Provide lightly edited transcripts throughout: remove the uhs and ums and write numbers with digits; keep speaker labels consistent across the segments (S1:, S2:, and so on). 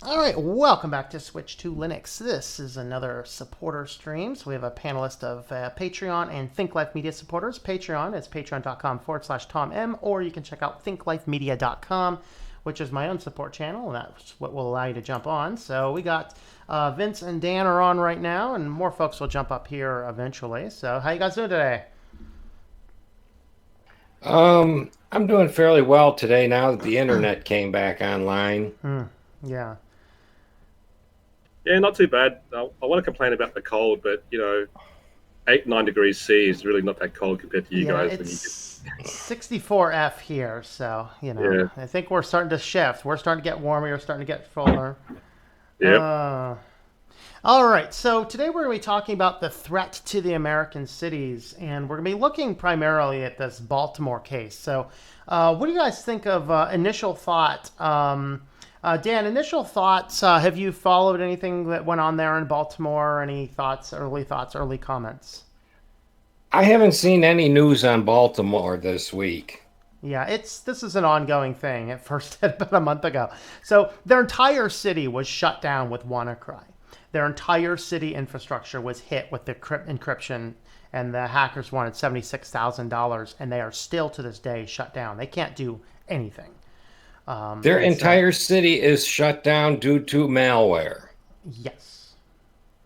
S1: All right, welcome back to Switch to Linux. This is another supporter stream. So we have a panelist of Patreon and Think Life Media supporters. Patreon is patreon.com/Tom M, or you can check out thinklifemedia.com, which is my own support channel, and that's what will allow you to jump on. So we got Vince and Dan are on right now, and more folks will jump up here eventually. So how you guys doing today?
S2: I'm doing fairly well today now that the internet came back online.
S1: Yeah.
S3: Yeah, not too bad. I want to complain about the cold, but 8, 9 degrees C is really not that cold compared to you
S1: Yeah,
S3: guys when you get.
S1: it's 64F here, so
S3: Yeah.
S1: I think we're starting to shift. We're starting to get warmer. We're starting to get fuller.
S3: Yep.
S1: Uh, all right, so today we're going to be talking about the threat to the American cities, and we're going to be looking primarily at this Baltimore case. So, what do you guys think of initial thought? Dan, initial thoughts. Have you followed anything that went on there in Baltimore? Any thoughts, early comments?
S2: I haven't seen any news on Baltimore this week.
S1: Yeah, this is an ongoing thing. It first hit about a month ago. So their entire city was shut down with WannaCry. Their entire city infrastructure was hit with the encryption, and the hackers wanted $76,000, and they are still to this day shut down. They can't do anything.
S2: Their
S1: And so,
S2: entire city is shut down due to malware.
S1: yes,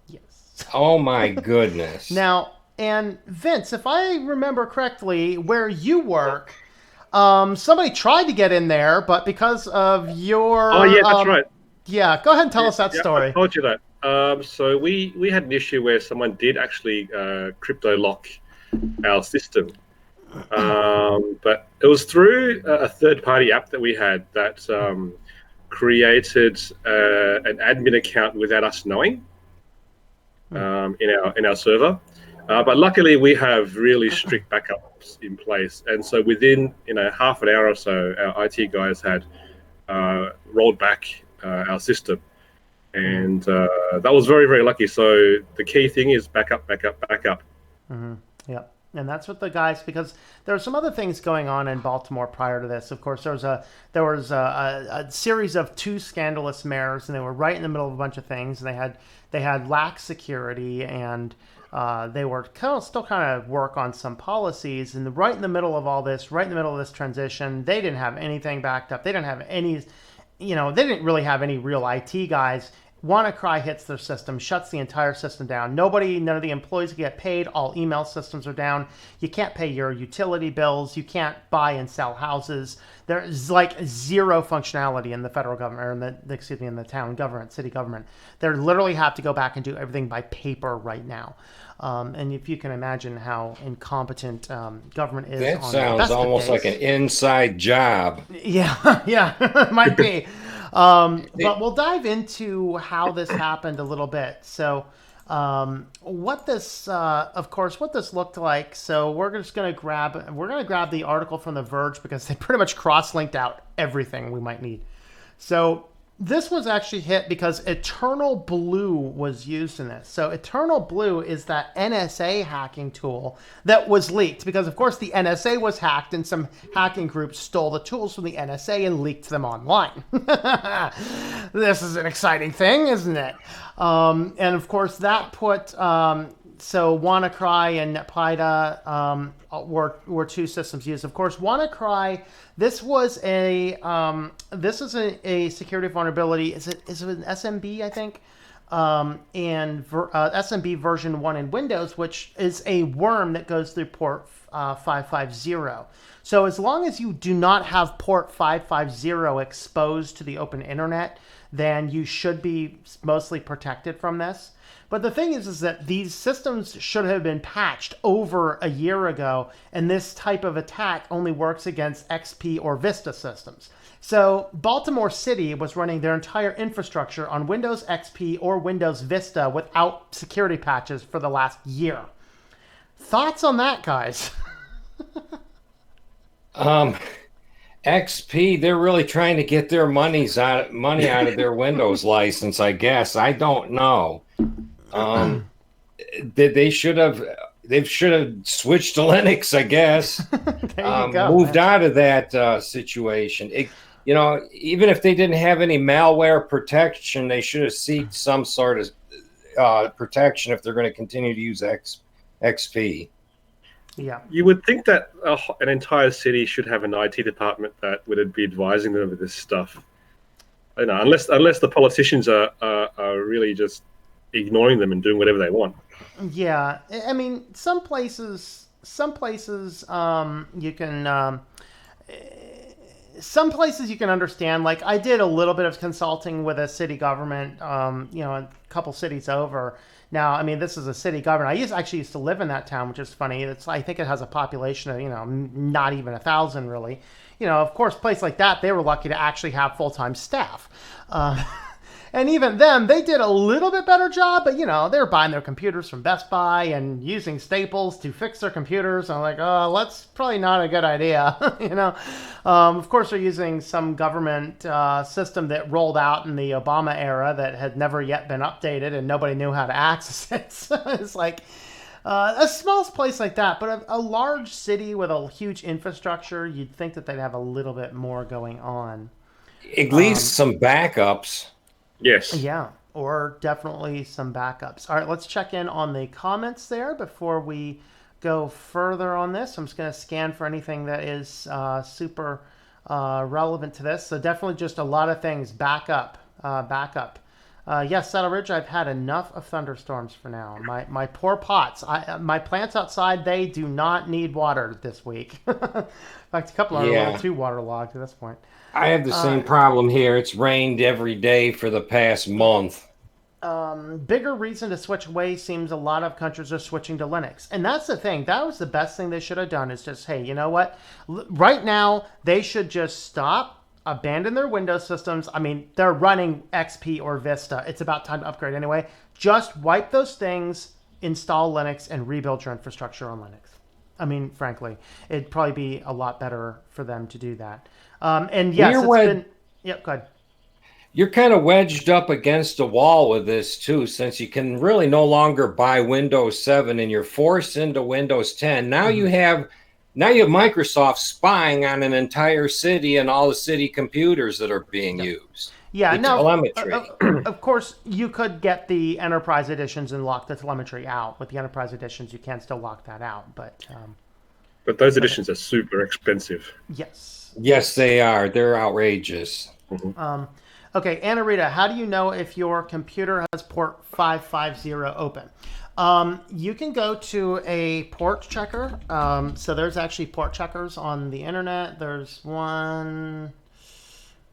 S1: yes.
S2: Oh my goodness.
S1: Now, and Vince, if I remember correctly, where you work, somebody tried to get in there, but because of
S3: Oh,
S1: your
S3: yeah, that's right.
S1: yeah, go ahead and tell us that
S3: Yeah, I
S1: story.
S3: told you that. So we had an issue where someone did actually crypto lock our system, but it was through a third-party app that we had that created an admin account without us knowing in our server. But luckily, we have really strict backups in place, and so within half an hour or so, our IT guys had rolled back our system, and that was very, very lucky. So the key thing is backup, backup, backup.
S1: Yeah. And that's what the guys, because there were some other things going on in Baltimore prior to this. Of course, there was a series of two scandalous mayors, and they were right in the middle of a bunch of things. And they had lax security, and they were still kind of work on some policies. And right in the middle of all this, right in the middle of this transition, they didn't have anything backed up. They didn't have any, they didn't really have any real IT guys. WannaCry hits their system, shuts the entire system down. None of the employees get paid. All email systems are down. You can't pay your utility bills. You can't buy and sell houses. There's like zero functionality in the federal government, or in the town government, city government. They literally have to go back and do everything by paper right now. And if you can imagine how incompetent government is
S2: That
S1: on the
S2: sounds
S1: best of
S2: almost like an
S1: days.
S2: inside job.
S1: Yeah, yeah, it might be. But we'll dive into how this happened a little bit. So, what this looked like. So we're gonna grab the article from The Verge because they pretty much cross-linked out everything we might need. So this was actually hit because Eternal Blue was used in this. So Eternal Blue is that NSA hacking tool that was leaked because, of course, the NSA was hacked and some hacking groups stole the tools from the NSA and leaked them online. This is an exciting thing, isn't it? And of course, that put so WannaCry and NetPida were two systems used. Of course, WannaCry. This is a security vulnerability. Is it an SMB? I think. SMB version 1 in Windows, which is a worm that goes through port 550. So as long as you do not have port 550 exposed to the open internet, then you should be mostly protected from this. But the thing is that these systems should have been patched over a year ago, and this type of attack only works against XP or Vista systems. So Baltimore City was running their entire infrastructure on Windows XP or Windows Vista without security patches for the last year. Thoughts on that, guys?
S2: Um, XP, they're really trying to get their money out of their Windows license, I guess. I don't know. Um, they should have switched to Linux, I guess.
S1: There you go,
S2: Moved
S1: man.
S2: out of that situation. you know, even if they didn't have any malware protection, they should have sought some sort of protection if they're going to continue to use XP.
S1: Yeah.
S3: You would think that an entire city should have an IT department that would be advising them of this stuff. I don't know, unless the politicians are really just ignoring them and doing whatever they want.
S1: Yeah, I mean, some places, you can, some places you can understand. Like, I did a little bit of consulting with a city government, a couple cities over. Now, I mean, this is a city government. Actually used to live in that town, which is funny. I think it has a population of, not even 1,000 really. Of course, a place like that, they were lucky to actually have full-time staff. And even them, they did a little bit better job, but, they were buying their computers from Best Buy and using Staples to fix their computers. I'm like, oh, that's probably not a good idea, Of course, they're using some government system that rolled out in the Obama era that had never yet been updated and nobody knew how to access it. So it's like a small place like that, but a large city with a huge infrastructure, you'd think that they'd have a little bit more going on.
S2: At least some backups.
S3: Yes.
S1: Yeah, or definitely some backups. All right, let's check in on the comments there before we go further on this. I'm just going to scan for anything that is super relevant to this. So definitely just a lot of things. Backup. Yes, Saddle Ridge, I've had enough of thunderstorms for now. My poor pots. My plants outside, they do not need water this week. In fact, a couple are a little too waterlogged at this point.
S2: I have the same problem here. It's rained every day for the past month.
S1: Bigger reason to switch away seems a lot of countries are switching to Linux. And that's the thing. That was the best thing they should have done is just, hey, you know what? Right now, they should just stop, abandon their Windows systems. I mean, they're running XP or Vista. It's about time to upgrade anyway. Just wipe those things, install Linux, and rebuild your infrastructure on Linux. I mean, frankly, it'd probably be a lot better for them to do that. And yes, Yep, go ahead.
S2: You're kind of wedged up against a wall with this too, since you can really no longer buy Windows 7 and you're forced into Windows 10. Now you have Microsoft spying on an entire city and all the city computers that are being used.
S1: Yeah,
S2: the telemetry.
S1: Of course, you could get the Enterprise editions and lock the telemetry out. With the Enterprise editions, you can still lock that out, but
S3: those editions are super expensive.
S1: Yes,
S2: they are. They're outrageous.
S3: Mm-hmm.
S1: Okay, Anna Rita, how do you know if your computer has port 550 open? You can go to a port checker. So there's actually port checkers on the internet. There's one.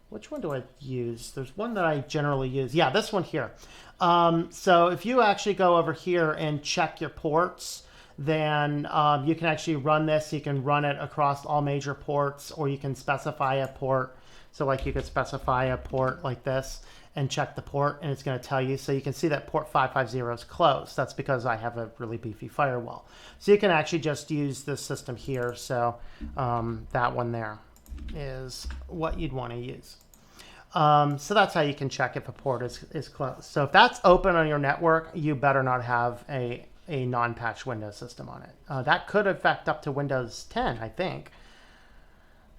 S1: Which one do I use? There's one that I generally use. Yeah, this one here. So if you actually go over here and check your ports, then you can actually run this. You can run it across all major ports, or you can specify a port. So like you could specify a port like this and check the port, and it's going to tell you. So you can see that port 550 is closed. That's because I have a really beefy firewall. So you can actually just use this system here. So that one there is what you'd want to use. So that's how you can check if a port is closed. So if that's open on your network, you better not have a non-patched Windows system on it. That could affect up to Windows 10, I think.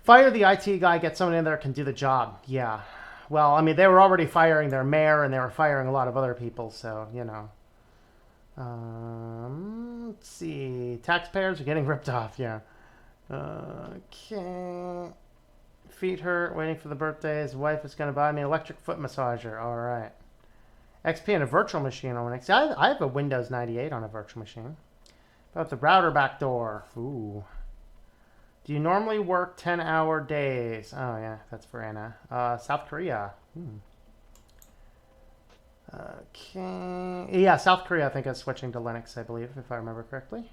S1: Fire the IT guy, get someone in there who can do the job. Yeah. Well, I mean, they were already firing their mayor, and they were firing a lot of other people, so, let's see. Taxpayers are getting ripped off, yeah. Okay. Feet hurt, waiting for the birthday. His wife is going to buy me an electric foot massager. All right. XP and a virtual machine on Linux. I have a Windows 98 on a virtual machine. About the router backdoor. Ooh. Do you normally work 10-hour days? Oh, yeah, that's for Anna. South Korea. Okay. Yeah, South Korea, I think, is switching to Linux, I believe, if I remember correctly.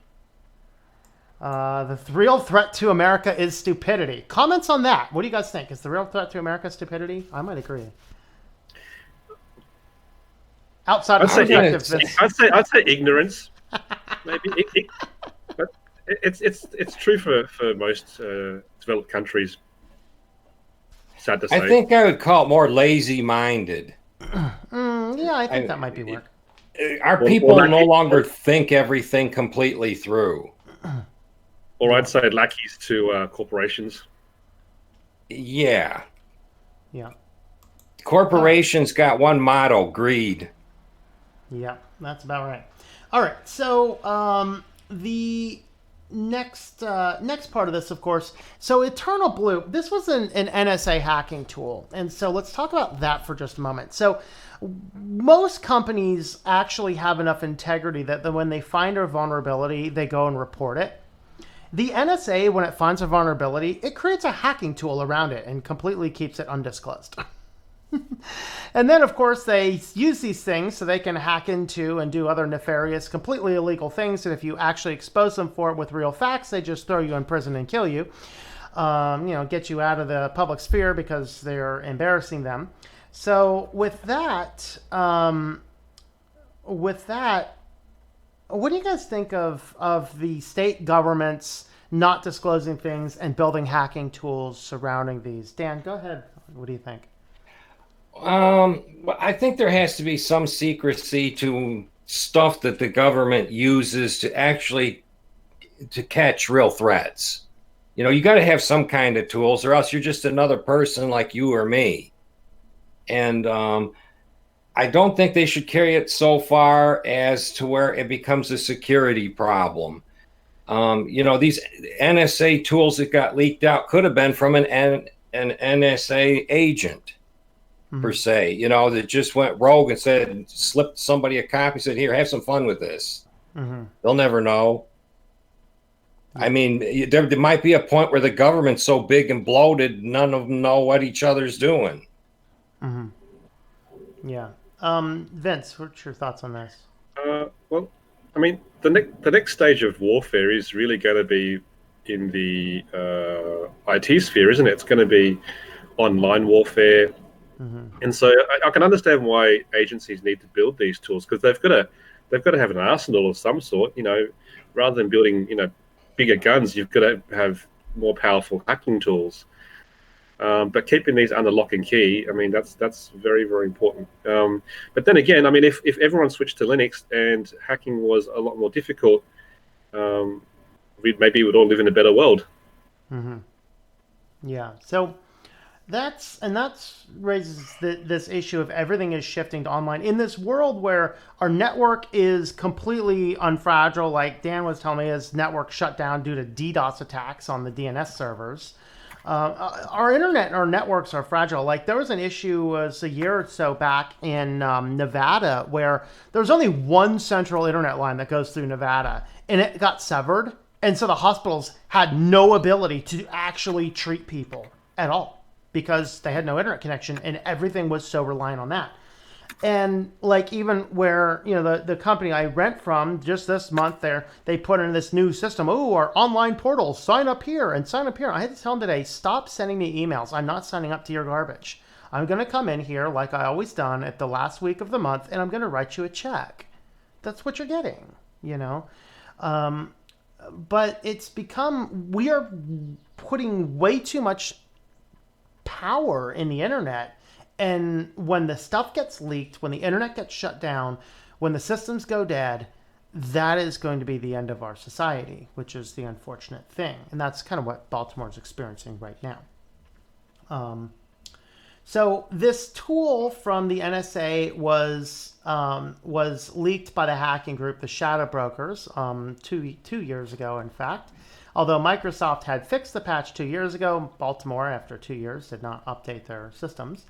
S1: The real threat to America is stupidity. Comments on that. What do you guys think? Is the real threat to America stupidity? I might agree. Outside of
S3: I'd say ignorance. Maybe. But it's true for most developed countries. Sad to say.
S2: I think I would call it more lazy-minded.
S1: Yeah, I think that might be work.
S2: Our people no longer think everything completely through.
S3: Or I'd say lackeys to corporations.
S2: Yeah.
S1: Yeah.
S2: Corporations got one motto: greed.
S1: Yeah, that's about right. All right, so the next part of this, of course, so Eternal Blue. This was an NSA hacking tool, and so let's talk about that for just a moment. So most companies actually have enough integrity that when they find a vulnerability, they go and report it. The NSA, when it finds a vulnerability, it creates a hacking tool around it and completely keeps it undisclosed. And then, of course, they use these things so they can hack into and do other nefarious, completely illegal things. And if you actually expose them for it with real facts, they just throw you in prison and kill you. Get you out of the public sphere because they're embarrassing them. So with that, what do you guys think of the state governments not disclosing things and building hacking tools surrounding these? Dan, go ahead. What do you think?
S2: I think there has to be some secrecy to stuff that the government uses to actually to catch real threats. You got to have some kind of tools, or else you're just another person like you or me. And I don't think they should carry it so far as to where it becomes a security problem. These NSA tools that got leaked out could have been from an NSA agent. Per se, that just went rogue and slipped somebody a copy, said, here, have some fun with this. They'll never know. I mean, there might be a point where the government's so big and bloated, none of them know what each other's doing.
S1: Yeah. Vince, what's your thoughts on this?
S3: Well, I mean, the next stage of warfare is really going to be in the IT sphere, isn't it? It's going to be online warfare. And so I can understand why agencies need to build these tools, because they've got to have an arsenal of some sort. Rather than building bigger guns, you've got to have more powerful hacking tools. But keeping these under lock and key, I mean, that's very, very important. But then again, I mean, if everyone switched to Linux and hacking was a lot more difficult, we'd all live in a better world.
S1: Yeah. So. That's raises this issue of everything is shifting to online in this world where our network is completely unfragile. Like Dan was telling me, his network shut down due to DDoS attacks on the DNS servers. Our internet and our networks are fragile. Like there was an issue a year or so back in Nevada where there was only one central internet line that goes through Nevada, and it got severed, and so the hospitals had no ability to actually treat people at all, because they had no internet connection and everything was so reliant on that. And like even where, the company I rent from just this month they put in this new system. Oh, our online portal, sign up here and sign up here. I had to tell them today, stop sending me emails. I'm not signing up to your garbage. I'm going to come in here like I always done at the last week of the month and I'm going to write you a check. That's what you're getting, But it's become, we are putting way too much power in the internet, and when the stuff gets leaked, when the internet gets shut down, when the systems go dead, that is going to be the end of our society, which is the unfortunate thing, and that's kind of what Baltimore is experiencing right now. So this tool from the NSA was leaked by the hacking group, the Shadow Brokers, 2 years ago, in fact. Although Microsoft had fixed the patch 2 years ago, Baltimore, after 2 years, did not update their systems.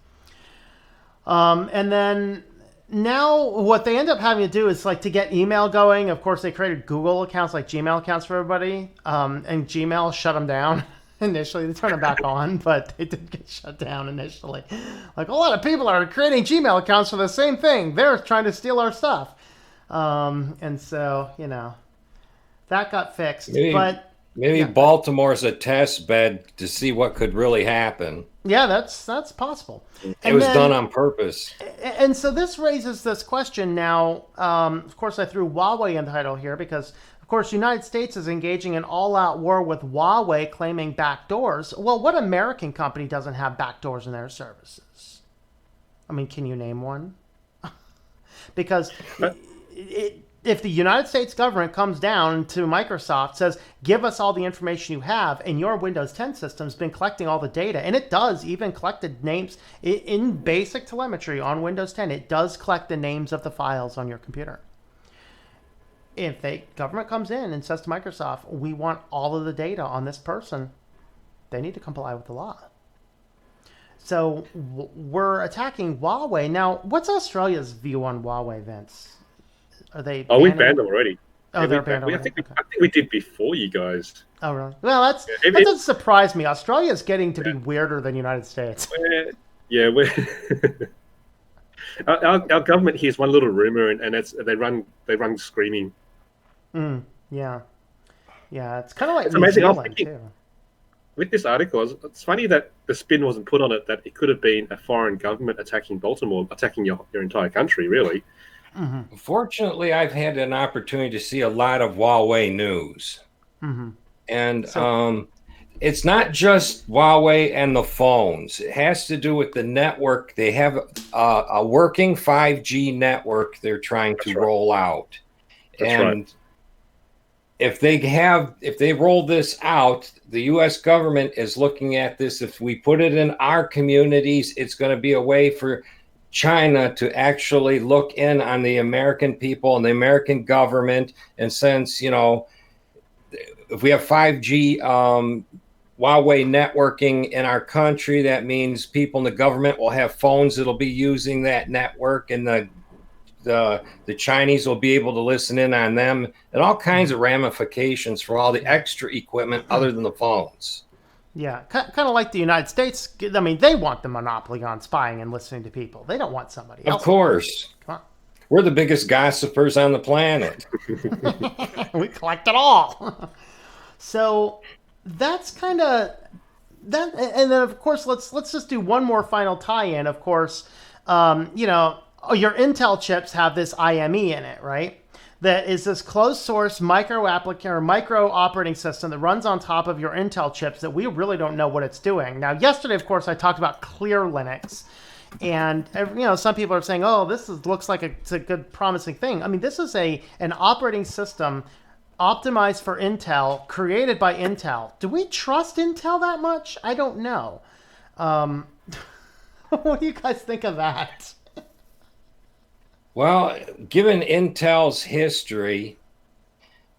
S1: And then now what they end up having to do is like to get email going. Of course, they created Google accounts, like Gmail accounts for everybody. And Gmail shut them down initially. They turned them back on, but they did get shut down initially. Like a lot of people are creating Gmail accounts for the same thing. They're trying to steal our stuff. And so, that got fixed.
S2: Maybe Baltimore's a test bed to see what could really happen.
S1: Yeah, that's possible.
S2: It was done on purpose.
S1: And so this raises this question now. Of course, I threw Huawei in the title here because, of course, the United States is engaging in all-out war with Huawei claiming backdoors. Well, what American company doesn't have backdoors in their services? I mean, can you name one? Because if the United States government comes down to Microsoft, says, give us all the information you have, and your Windows 10 system's been collecting all the data, and it does even collect the names in basic telemetry on Windows 10, it does collect the names of the files on your computer. If the government comes in and says to Microsoft, we want all of the data on this person, they need to comply with the law. So we're attacking Huawei. Now, what's Australia's view on Huawei, Vince? Are they?
S3: Oh, we banned them already.
S1: Oh,
S3: yeah,
S1: they're banned already.
S3: I think we did before you guys.
S1: Oh, really? Well, that doesn't surprise me. Australia's getting to be weirder than the United States.
S3: We're our government hears one little rumor and they run screaming.
S1: Yeah. It's kind of like
S3: it's
S1: New
S3: amazing.
S1: Zealand, too.
S3: With this article, it's funny that the spin wasn't put on it that it could have been a foreign government attacking Baltimore, attacking your entire country, really.
S1: Mm-hmm.
S2: Fortunately, I've had an opportunity to see a lot of Huawei news.
S1: Mm-hmm.
S2: And it's not just Huawei and the phones. It has to do with the network. They have a working 5G network they're trying to roll out.
S3: That's right.
S2: If they roll this out, the U.S. government is looking at this. If we put it in our communities, it's going to be a way for China to actually look in on the American people and the American government. And since, if we have 5G Huawei networking in our country, that means people in the government will have phones that'll be using that network, and the Chinese will be able to listen in on them, and all kinds of ramifications for all the extra equipment other than the phones.
S1: Yeah, kind of like the United States. I mean, they want the monopoly on spying and listening to people. They don't want somebody else.
S2: Of course.
S1: Come on.
S2: We're the biggest gossipers on the planet.
S1: We collect it all. So that's kind of that. And then, of course, let's just do one more final tie-in. Of course, your Intel chips have this IME in it, right? That is this closed source micro operating system that runs on top of your Intel chips that we really don't know what it's doing. Now, yesterday, of course, I talked about Clear Linux. And, some people are saying, oh, looks like it's a good, promising thing. I mean, this is an operating system optimized for Intel, created by Intel. Do we trust Intel that much? I don't know. What do you guys think of that?
S2: Well, given Intel's history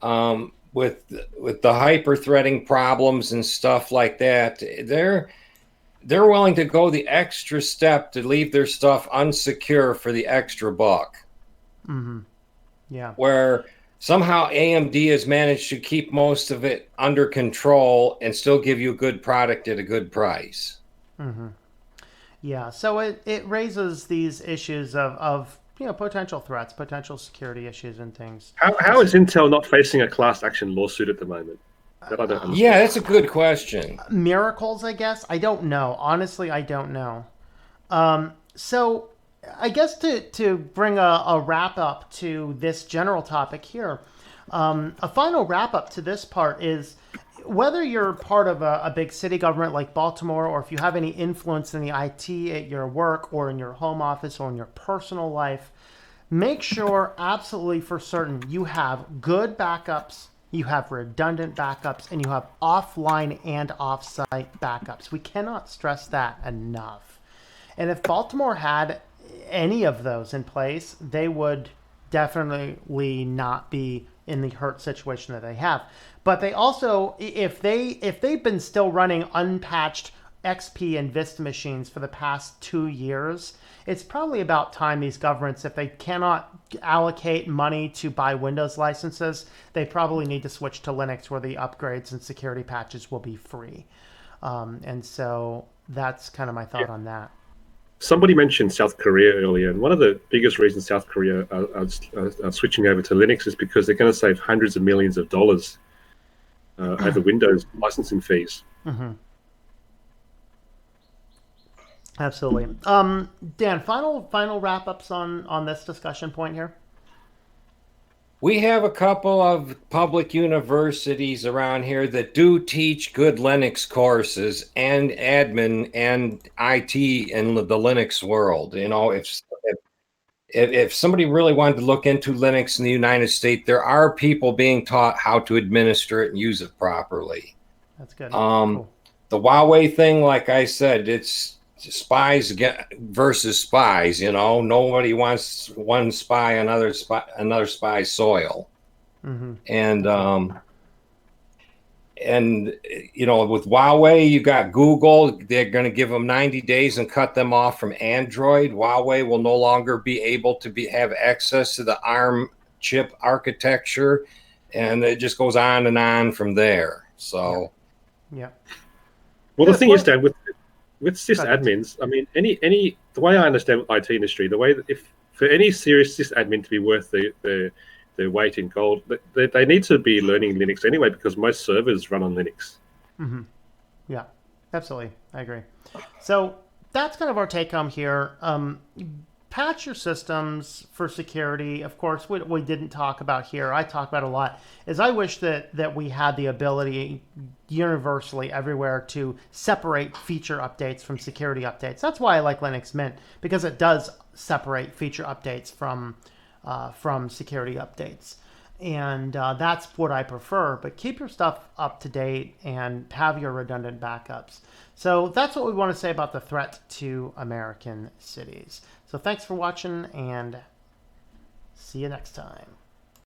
S2: with the hyper-threading problems and stuff like that, they're willing to go the extra step to leave their stuff unsecure for the extra buck.
S1: Mm-hmm. Yeah.
S2: Where somehow AMD has managed to keep most of it under control and still give you a good product at a good price.
S1: Mm-hmm. Yeah. So it raises these issues of potential threats, potential security issues and things.
S3: How is Intel not facing a class action lawsuit at the moment? That I don't understand.
S2: Yeah, that's a good question.
S1: Miracles, I guess. I don't know. Honestly, I don't know. So I guess to bring a wrap up to this general topic here, a final wrap up to this part is whether you're part of a big city government like Baltimore, or if you have any influence in the IT at your work or in your home office or in your personal life, make sure absolutely for certain you have good backups, you have redundant backups, and you have offline and offsite backups. We cannot stress that enough. And if Baltimore had any of those in place, they would definitely not be in the hurt situation that they have. But they also, if they've been still running unpatched XP and Vista machines for the past 2 years, it's probably about time these governments, if they cannot allocate money to buy Windows licenses, they probably need to switch to Linux, where the upgrades and security patches will be free. And so that's kind of my thought on that.
S3: Somebody mentioned South Korea earlier, and one of the biggest reasons South Korea are switching over to Linux is because they're going to save hundreds of millions of dollars over Windows licensing fees.
S1: Mm-hmm. Absolutely. Dan, final wrap-ups on this discussion point here?
S2: We have a couple of public universities around here that do teach good Linux courses and admin and IT in the Linux world. if somebody really wanted to look into Linux in the United States, there are people being taught how to administer it and use it properly.
S1: That's good.
S2: Cool. The Huawei thing, like I said, it's spies versus spies. You know, nobody wants one spy another spy's soil.
S1: Mm-hmm.
S2: And you know, with Huawei, you got Google. They're going to give them 90 days and cut them off from Android. Huawei will no longer be able to have access to the ARM chip architecture, and it just goes on and on from there. So,
S1: yeah.
S3: Well, the thing is, Dan, with sysadmins, I mean, the way I understand IT industry, the way that if for any serious sysadmin to be worth their weight in gold, they need to be learning Linux anyway, because most servers run on Linux.
S1: Mm-hmm. Yeah, absolutely. I agree. So that's kind of our take home here. Patch your systems for security. Of course, what we didn't talk about here, I talk about a lot, is I wish that we had the ability universally everywhere to separate feature updates from security updates. That's why I like Linux Mint, because it does separate feature updates from security updates. And that's what I prefer. But keep your stuff up to date and have your redundant backups. So that's what we want to say about the threat to American cities. So thanks for watching, and see you next time.